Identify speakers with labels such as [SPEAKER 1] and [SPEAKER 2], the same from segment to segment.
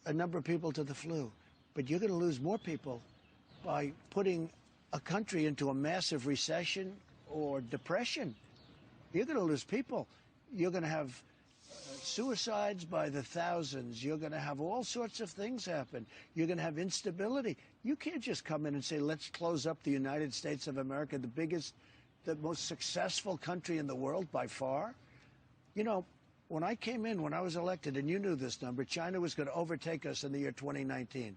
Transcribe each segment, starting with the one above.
[SPEAKER 1] a number of people to the flu, but you're going to lose more people by putting a country into a massive recession or depression. You're going to lose people. You're going to have suicides by the thousands. You're going to have all sorts of things happen. You're going to have instability. You can't just come in and say, let's close up the United States of America, the biggest, the most successful country in the world by far. You know, when I came in, when I was elected, and you knew this number, China was going to overtake us in the year 2019. It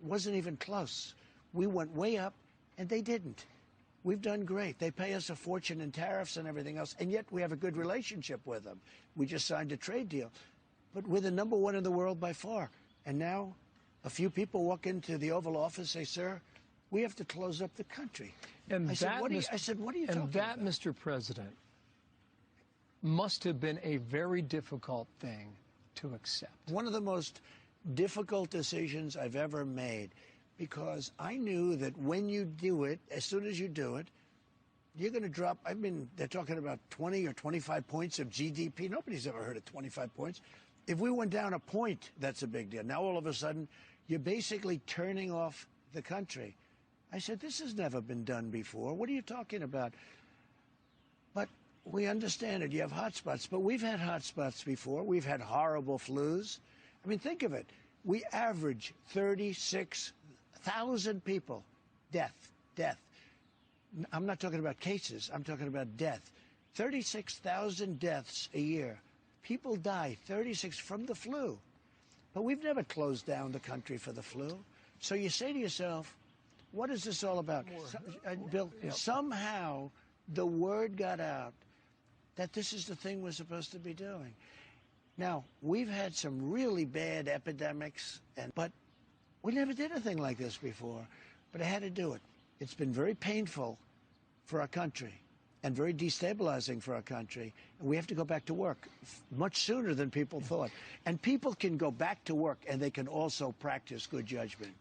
[SPEAKER 1] wasn't even close. We went way up, and they didn't. We've done great. They pay us a fortune in tariffs and everything else, and yet we have a good relationship with them. We just signed a trade deal. But we're the #1 in the world by far. And now a few people walk into the Oval Office and say, sir, we have to close up the country.
[SPEAKER 2] And
[SPEAKER 1] I said, what are you talking about?
[SPEAKER 2] And that, Mr. President, must have been a very difficult thing to accept.
[SPEAKER 1] One of the most difficult decisions I've ever made, because I knew that when you do it, as soon as you do it, you're going to drop. I mean, they're talking about 20 or 25 points of GDP. Nobody's ever heard of 25 points. If we went down a point, that's a big deal. Now, all of a sudden, you're basically turning off the country. I said, this has never been done before. What are you talking about? But we understand it. You have hot spots. But we've had hot spots before. We've had horrible flus. I mean, think of it. We average 36,000 people, death. I'm not talking about cases. I'm talking about death. 36,000 deaths a year. People die, 36 from the flu. But we've never closed down the country for the flu. So you say to yourself, what is this all about? Bill, somehow the word got out that this is the thing we're supposed to be doing. Now, we've had some really bad epidemics, but we never did a thing like this before. But I had to do it. It's been very painful for our country and very destabilizing for our country. And we have to go back to work much sooner than people thought. And people can go back to work, and they can also practice good judgment.